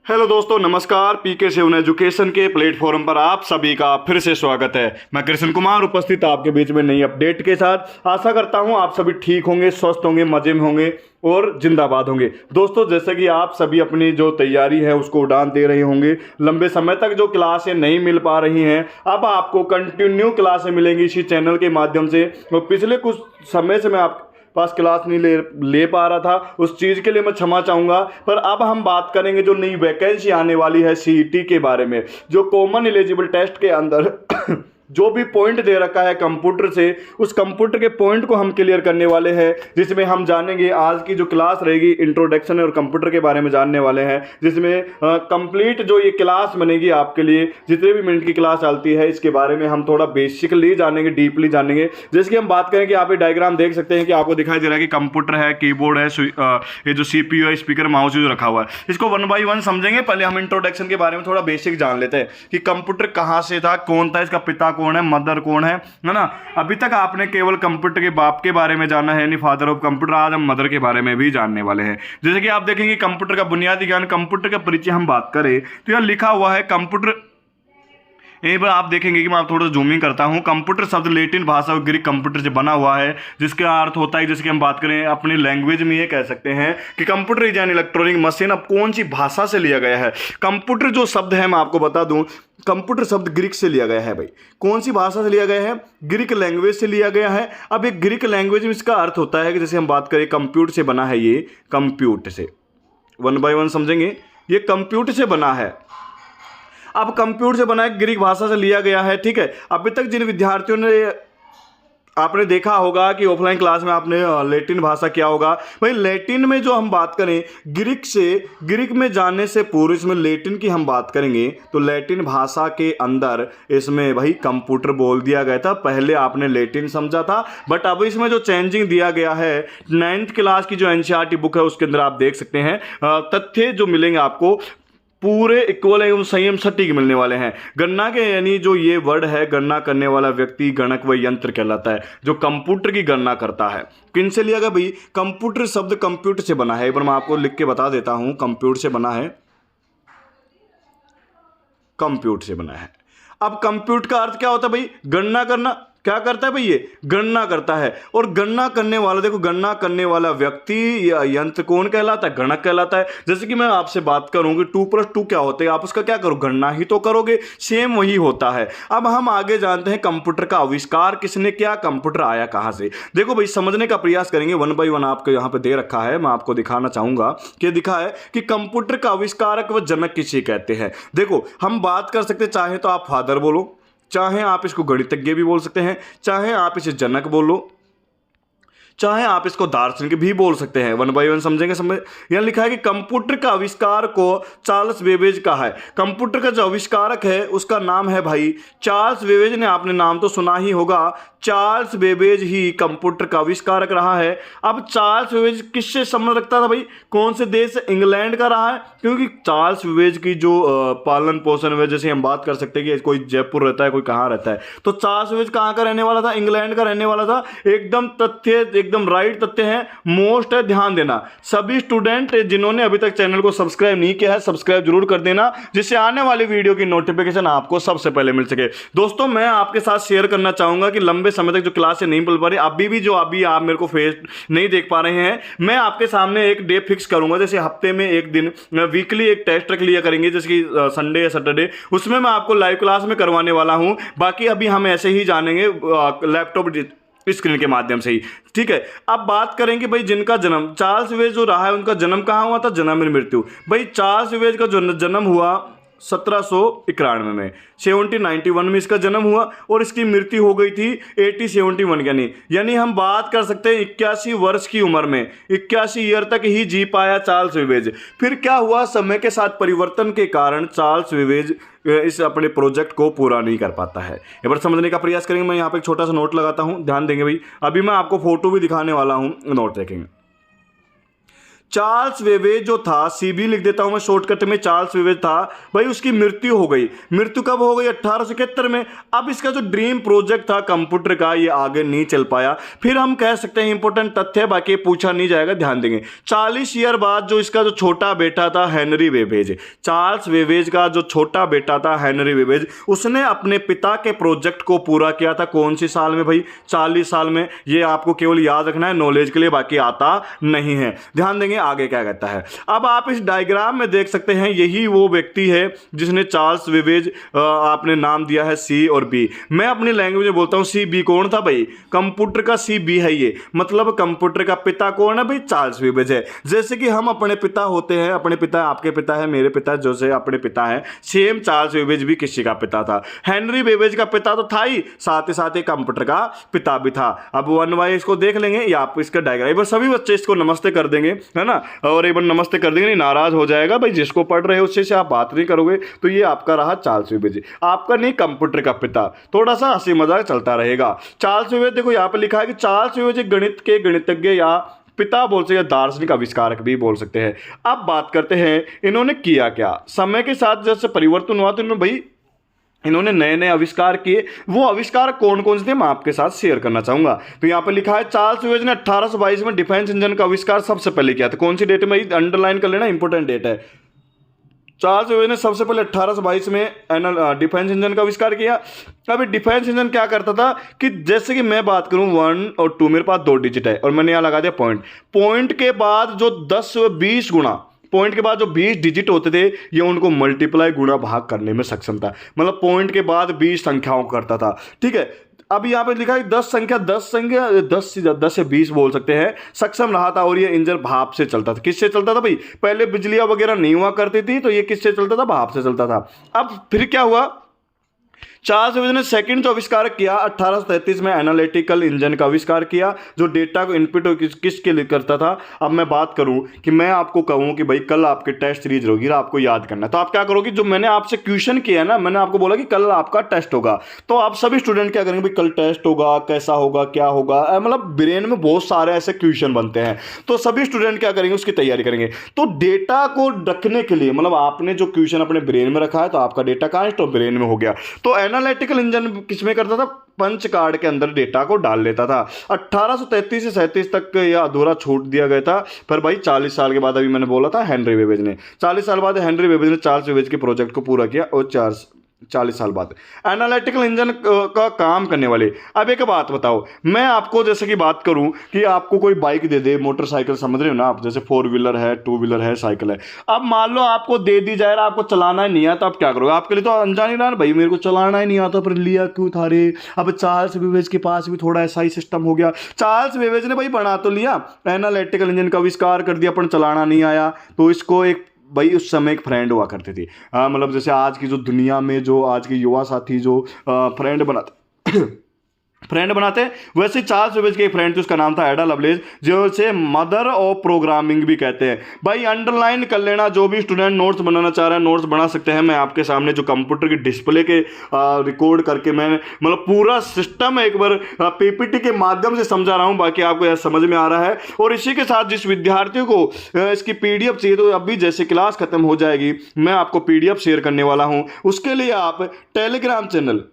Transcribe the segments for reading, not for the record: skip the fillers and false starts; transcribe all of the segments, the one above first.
Hello दोस्तों, नमस्कार। पीके seven education के प्लेटफॉर्म पर आप सभी का फिर से स्वागत है। मैं कृष्ण कुमार उपस्थित आपके बीच में नई अपडेट के साथ। आशा करता हूं आप सभी ठीक होंगे, स्वस्थ होंगे, मजे में होंगे और जिंदाबाद होंगे। दोस्तों, जैसे कि आप सभी अपनी जो तैयारी है उसको उड़ान दे रहे होंगे, लंबे समय तक जो क्लासें नहीं मिल पा रही हैं अब आपको कंटिन्यू क्लासें मिलेंगी इसी चैनल के माध्यम से। और पिछले कुछ समय से मैं आप पास क्लास नहीं ले पा रहा था, उस चीज़ के लिए मैं क्षमा चाहूँगा। पर अब हम बात करेंगे जो नई वैकेंसी आने वाली है सीईटी के बारे में, जो कॉमन एलिजिबल टेस्ट के अंदर जो भी पॉइंट दे रखा है कंप्यूटर से, उस कंप्यूटर के पॉइंट को हम क्लियर करने वाले हैं, जिसमें हम जानेंगे आज की जो क्लास रहेगी इंट्रोडक्शन और कंप्यूटर के बारे में जानने वाले हैं, जिसमें कंप्लीट जो ये क्लास बनेगी आपके लिए, जितने भी मिनट की क्लास चलती है इसके बारे में हम थोड़ा बेसिकली जानेंगे, डीपली जानेंगे। जैसे कि हम बात करें कि आप ये डायग्राम देख सकते हैं कि आपको दिखाई दे रहा है कि कंप्यूटर है, कीबोर्ड है, ये जो CPU है, स्पीकर, माउस जो रखा हुआ है, इसको वन बाई वन समझेंगे। पहले हम इंट्रोडक्शन के बारे में थोड़ा बेसिक जान लेते हैं कि कंप्यूटर कहाँ से था, कौन था, इसका पिता कौन है, मदर कौन है ना। अभी तक आपने केवल कंप्यूटर के बाप के बारे में जाना है, यानी फादर ऑफ कंप्यूटर। आज हम मदर के बारे में भी जानने वाले हैं। जैसे कि आप देखेंगे कंप्यूटर का बुनियादी ज्ञान, कंप्यूटर का परिचय हम बात करें तो यह लिखा हुआ है कंप्यूटर। एक बार आप देखेंगे कि मैं आप थोड़ा जूमिंग करता हूं। कंप्यूटर शब्द लैटिन भाषा और ग्रीक कंप्यूटर से बना हुआ है, जिसका अर्थ होता है, जैसे कि हम बात करें अपनी लैंग्वेज में ये कह सकते हैं कि computer is an electronic machine. अब कौन सी भाषा से लिया गया है कंप्यूटर जो शब्द है, मैं आपको बता दूं, कंप्यूटर शब्द ग्रीक से लिया गया है। भाई कौन सी भाषा से लिया गया है? ग्रीक लैंग्वेज से लिया गया है। अब एक ग्रीक लैंग्वेज में इसका अर्थ होता है कि जैसे हम बात करें कंप्यूटर से बना है, ये कंप्यूटर से वन बाय वन समझेंगे, ये कंप्यूटर से बना है। अब कंप्यूटर से बना है, ग्रीक भाषा से लिया गया है, ठीक है। अभी तक जिन विद्यार्थियों ने आपने देखा होगा कि ऑफलाइन क्लास में आपने लैटिन भाषा क्या होगा, भाई लैटिन में जो हम बात करें ग्रीक से, ग्रीक में जाने से पूर्व इसमें लैटिन की हम बात करेंगे तो लैटिन भाषा के अंदर इसमें भाई कंप्यूटर बोल दिया गया था। पहले आपने लैटिन समझा था, बट अब इसमें जो चेंजिंग दिया गया है 9th क्लास की जो एनसीईआरटी बुक है उसके अंदर आप देख सकते हैं तथ्य जो मिलेंगे आपको पूरे इक्वल एवं संयम सटीक मिलने वाले हैं। गणना के यानी जो ये वर्ड है, गणना करने वाला व्यक्ति गणक व यंत्र कहलाता है, जो कंप्यूटर की गणना करता है। किन से लिया गया भाई? कंप्यूटर शब्द कंप्यूटर से बना है। एक बार मैं आपको लिख के बता देता हूं, कंप्यूटर से बना है, कंप्यूटर से बना है। अब कंप्यूटर का अर्थ क्या होता है भाई? गणना करना। क्या करता है भाई? ये गणना करता है। और गणना करने वाला, देखो गणना करने वाला व्यक्ति या यंत्र कौन कहलाता है? गणक कहलाता है। जैसे कि मैं आपसे बात करूं कि 2+2 क्या होते हैं, आप उसका क्या करो? गणना ही तो करोगे, सेम वही होता है। अब हम आगे जानते हैं कंप्यूटर का आविष्कार किसने किया, कंप्यूटर आया कहां से। देखो भाई समझने का प्रयास करेंगे, वन बाई वन आपको यहां पे दे रखा है, मैं आपको दिखाना चाहूंगा कि दिखा है कि कंप्यूटर का आविष्कारक व जनक किसे कहते हैं। देखो हम बात कर सकते, चाहे तो आप फादर बोलो, चाहे आप इसको गणितज्ञ भी बोल सकते हैं, चाहे आप इसे जनक बोलो, चाहे आप इसको दार्शनिक भी बोल सकते हैं। वन बाय वन समझेंगे। यहां लिखा है कि कंप्यूटर का आविष्कार को चार्ल्स बेबेज का है। कंप्यूटर का जो आविष्कारक है उसका नाम है भाई चार्ल्स बेबेज ने, आपने नाम तो सुना ही होगा। चार्ल्स बेबेज ही कंप्यूटर का आविष्कारक रहा है। अब चार्ल्स बेबेज किससे संबंध रखता था भाई? कौन से देश से? इंग्लैंड का रहा है, क्योंकि चार्ल्स बेबेज की जो पालन पोषण है, जैसे हम बात कर सकते हैं कि कोई जयपुर रहता है, कोई कहाँ रहता है, तो चार्ल्स बेबेज कहाँ का रहने वाला था? इंग्लैंड का रहने वाला था। एकदम तथ्य, एकदम राइट तथ्य है, मोस्ट है, ध्यान देना। सभी स्टूडेंट जिन्होंने अभी तक चैनल को सब्सक्राइब नहीं किया है, सब्सक्राइब जरूर कर देना, जिससे आने वाली वीडियो की नोटिफिकेशन आपको सबसे पहले मिल सके। दोस्तों मैं आपके साथ शेयर करना चाहूंगा कि लंबे समय तक जो क्लासें नहीं मिल पा रही, अभी आप मेरे को फेस नहीं देख पा रहे हैं, मैं आपके सामने एक डे फिक्स करूंगा। जैसे हफ्ते में एक दिन वीकली एक टेस्ट रख लिया करेंगे, जैसे कि संडे या सैटरडे, उसमें मैं आपको लाइव क्लास में करवाने वाला हूं। बाकी अभी हम ऐसे ही जानेंगे लैपटॉप स्क्रीन के माध्यम से ही, ठीक है। अब बात करेंगे भाई जिनका जन्म, चार्ल्स बेबेज जो रहा है उनका जन्म कहाँ हुआ था, जन्म और मृत्यु। भाई चार्ल्स बेबेज का जो जन्म हुआ 1791 में, 1791 में इसका जन्म हुआ और इसकी मृत्यु हो गई थी 1871 यानी हम बात कर सकते हैं 81 वर्ष की उम्र में, 81 ईयर तक ही जी पाया चार्ल्स बेबेज। फिर क्या हुआ, समय के साथ परिवर्तन के कारण चार्ल्स बेबेज इस अपने प्रोजेक्ट को पूरा नहीं कर पाता है। एक बार समझने का प्रयास करेंगे। मैं यहाँ पे एक छोटा सा नोट लगाता हूँ, ध्यान देंगे भाई। अभी मैं आपको फोटो भी दिखाने वाला हूँ, नोट देखेंगे। चार्ल्स वेवेज जो था, सीबी लिख देता हूं मैं शॉर्टकट में, चार्ल्स वेवेज था भाई, उसकी मृत्यु हो गई। मृत्यु कब हो गई? 1871 में। अब इसका जो ड्रीम प्रोजेक्ट था कंप्यूटर का, ये आगे नहीं चल पाया। फिर हम कह सकते हैं इंपॉर्टेंट तथ्य है, बाकी पूछा नहीं जाएगा, ध्यान देंगे। 40 ईयर बाद जो इसका जो छोटा बेटा था हेनरी वेवेज, चार्ल्स वेवेज का जो छोटा बेटा था हेनरी वेवेज, उसने अपने पिता के प्रोजेक्ट को पूरा किया था। कौन सी साल में भाई? 40 साल में। ये आपको केवल याद रखना है नॉलेज के लिए, बाकी आता नहीं है। ध्यान देंगे आगे क्या कहता है। अब आप इस डायग्राम में देख सकते हैं, यही वो व्यक्ति है जिसने चार्ल्स वेवेज, आपने नाम दिया है सी और बी। मैं अपनी लैंग्वेज में बोलता हूं सी बी कौन था भाई? कंप्यूटर का सी बी है ये, मतलब कंप्यूटर का पिता कौन है भाई? चार्ल्स वेवेज है। जैसे कि हम अपने पिता होते हैं, अपने पिता, आपके पिता है, मेरे पिता जो से अपने पिता है, सेम चार्ल्स वेवेज भी किसी का पिता था। हेनरी वेवेज का पिता तो था ही, साथ ही कंप्यूटर का पिता भी था। अब वन बाय इसको देख लेंगे, या आप इसका डायग्राम, बस सभी बच्चे इसको नमस्ते कर देंगे, है ना, और एक बार नमस्ते कर देंगे, नहीं नाराज हो जाएगा भाई, जिसको पढ़ रहे हो उससे से आप बात नहीं करोगे। तो ये आपका रहा चार्ल्स वेवेज, आपका नहीं कंप्यूटर का पिता। थोड़ा सा हंसी मजाक चलता रहेगा। चार्ल्स वेवेज देखो यहाँ पे लिखा है कि चार्ल्स वेवेज एक गणित के गणितज्ञ या पिता बोल सकते हैं, दार्शनिक आविष्कारक भी बोल सकते हैं। अब बात करते हैं इन्होंने किया क्या। समय के साथ जैसे परिवर्तन हुआ तो इन्होंने भाई इन्होंने नए नए आविष्कार किए। वो आविष्कार कौन कौन से थे मैं आपके साथ शेयर करना चाहूंगा। तो यहाँ पे लिखा है चार्ल्स वेवेज ने 1822 में डिफेंस इंजन का आविष्कार सबसे पहले किया था। कौन सी डेट में? अंडरलाइन कर लेना, इंपॉर्टेंट डेट है। चार्ल्स वेवेज ने सबसे पहले 1822 में डिफेंस इंजन का आविष्कार किया। अब डिफेंस इंजन क्या करता था कि जैसे कि मैं बात करूं 1 और 2, मेरे पास 2 डिजिट है और मैंने यहां लगा दिया पॉइंट। पॉइंट के बाद जो 10 व 20 गुना, पॉइंट के बाद जो 20 डिजिट होते थे, ये उनको मल्टीप्लाई, गुणा, भाग करने में सक्षम था। मतलब पॉइंट के बाद 20 संख्याओं करता था। ठीक है, अब यहाँ पे लिखा है 10 से 20 बोल सकते हैं, सक्षम रहा था। और ये इंजन भाप से चलता था। किससे चलता था भाई? पहले बिजलियां वगैरह नहीं हुआ करती थी, तो ये किससे चलता था? भाप से चलता था। अब फिर क्या हुआ? चार्ल्स वेवेज ने सेकंड जो आविष्कार किया 1833 में, एनालिटिकल इंजन का आविष्कार किया, जो डेटा को इनपुट किसके लिए करता था। अब मैं बात करूं कि मैं आपको कहूं कि भाई कल आपके टेस्ट सीरीज होगी, आपको याद करना है, तो आप क्या करोगे? जो मैंने आपसे क्वेश्चन किया ना, मैंने आपको बोला कि कल आपका टेस्ट होगा, तो आप सभी स्टूडेंट क्या करेंगे? भाई कल टेस्ट होगा, कैसा होगा, क्या होगा, मतलब ब्रेन में बहुत सारे ऐसे क्वेश्चन बनते हैं, तो सभी स्टूडेंट क्या करेंगे? उसकी तैयारी करेंगे। तो डेटा को रखने के लिए, मतलब आपने जो क्वेश्चन अपने ब्रेन में रखा है, तो आपका डेटा कहां है? तो ब्रेन में हो गया। तो एनालिटिकल इंजन किसमें करता था? पंच कार्ड के अंदर डेटा को डाल लेता था। 1833 से 37 तक यह अधूरा छूट दिया गया था। पर भाई 40 साल के बाद, अभी मैंने बोला था हेनरी वेवेज ने, 40 साल बाद हेनरी वेवेज ने चार्ल्स वेवेज के प्रोजेक्ट को पूरा किया। और 40 साल बाद एनालिटिकल इंजन का काम करने वाले। अब एक बात बताओ, मैं आपको जैसे कि बात करूं कि आपको कोई बाइक दे दे, मोटरसाइकिल, समझ रहे हो ना आप, जैसे 4 व्हीलर है, 2 व्हीलर है, साइकिल है। अब मान लो आपको दे दी जाए, आपको चलाना ही नहीं आता, आप क्या करोगे? आपके लिए तो अनजान ही रहा भाई, मेरे को चलाना ही नहीं आता, पर लिया क्यों था रे? अब चार्ल्स वेवेज के पास भी थोड़ा ऐसा ही सिस्टम हो गया। चार्ल्स वेवेज ने भाई बना तो लिया, एनालिटिकल इंजन का आविष्कार कर दिया, पर चलाना नहीं आया। तो इसको एक भाई उस समय एक फ्रेंड हुआ करती थी, मतलब जैसे आज की जो दुनिया में जो आज के युवा साथी जो फ्रेंड बनाते हैं, वैसे चार्ल्स वेवेज के एक फ्रेंड थे, उसका नाम था एडा लवलेस, जो उसे मदर ऑफ प्रोग्रामिंग भी कहते हैं। भाई अंडरलाइन कर लेना, जो भी स्टूडेंट नोट्स बनाना चाह रहे हैं नोट्स बना सकते हैं। मैं आपके सामने जो कंप्यूटर की डिस्प्ले के रिकॉर्ड करके मैं मतलब पूरा सिस्टम एक बार पीपीटी के माध्यम से समझा रहा हूं, बाकी आपको यह समझ में आ रहा है। और इसी के साथ जिस विद्यार्थियों को इसकी पीडीएफ चाहिए, तो अभी जैसे क्लास खत्म हो जाएगी मैं आपको पीडीएफ शेयर करने वाला हूं। उसके लिए आप टेलीग्राम चैनल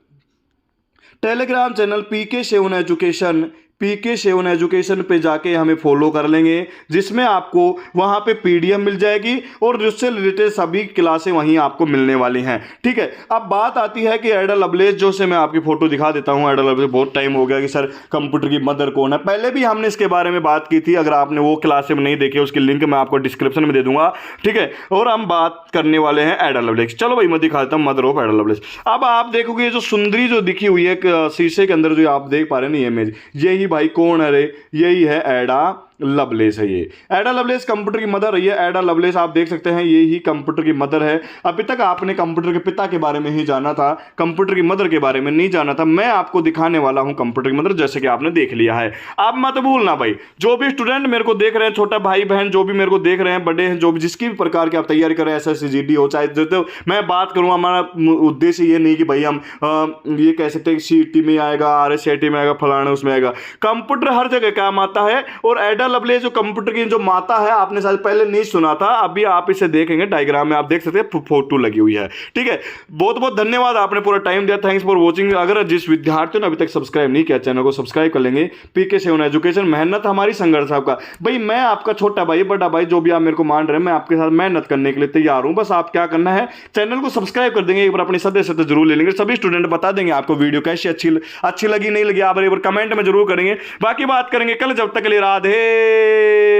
PK7 एजुकेशन पे जाके हमें फॉलो कर लेंगे, जिसमें आपको वहां पे पीडीएफ मिल जाएगी और उससे रिलेटेड सभी क्लासें वहीं आपको मिलने वाली हैं। ठीक है, अब बात आती है कि एडा लवलेस, जो से मैं आपकी फोटो दिखा देता हूं। एडा लवलेस, बहुत टाइम हो गया कि सर कंप्यूटर की मदर कौन है, पहले भी हमने इसके बारे में बात की थी। अगर आपने वो क्लासें नहीं देखी, उसकी लिंक मैं आपको डिस्क्रिप्शन में दे दूंगा। ठीक है, और हम बात करने वाले हैं एडा लवलेस। चलो भाई मैं दिखा देता हूं मदर ऑफ एडा लवलेस। अब आप देखोगे जो सुंदरी जो दिखी हुई है शीशे के अंदर, जो आप देख पा रहे हैं इमेज, यही भाई कौन है रे? यही है एडा लवलेस है। ये एडा लवलेस कंप्यूटर की मदर रही है। एडा लवलेस आप देख सकते हैं, ये ही कंप्यूटर की मदर है। अभी तक आपने कंप्यूटर के पिता के बारे में ही जाना था, कंप्यूटर की मदर के बारे में नहीं जाना था। मैं आपको दिखाने वाला हूं कंप्यूटर की मदर, जैसे कि आपने देख लिया है। अब मत भूलना भाई, जो भी स्टूडेंट मेरे को देख रहे हैं, छोटा भाई बहन जो भी मेरे को देख रहे हैं, बड़े हैं, जो भी जिसकी भी प्रकार की आप तैयारी करें, SSC GD हो चाहे, तो मैं बात करूं, हमारा उद्देश्य ये नहीं कि भाई हम ये कह सकते हैं CET में आएगा, RSCT में आएगा, फलाना उसमें आएगा। कंप्यूटर हर जगह काम आता है। और एडा मीरा लवलेस जो कंप्यूटर की जो माता है, आपने शायद पहले नहीं सुना था, अभी आप इसे देखेंगे डायग्राम में आप देख सकते हैं फोटो लगी हुई है। ठीक है, बहुत बहुत धन्यवाद, आपने पूरा टाइम दिया, थैंक्स फॉर वॉचिंग। अगर जिस विद्यार्थियों ने अभी तक सब्सक्राइब नहीं किया चैनल को सब्सक्राइब कर लेंगे। पीके सेवन एजुकेशन, मेहनत हमारी, संघर्ष आपका। भाई मैं आपका छोटा भाई, बड़ा भाई, जो भी आप मेरे को मान रहे हैं, मैं आपके साथ मेहनत करने के लिए तैयार हूं। बस आप क्या करना है, चैनल को सब्सक्राइब कर देंगे, एक बार अपनी सदस्यता जरूर ले लेंगे। सभी स्टूडेंट बता देंगे आपको वीडियो कैसी अच्छी लगी नहीं लगी, आप एक बार कमेंट में जरूर करेंगे। बाकी बात करेंगे कल, जब तक के लिए राधे।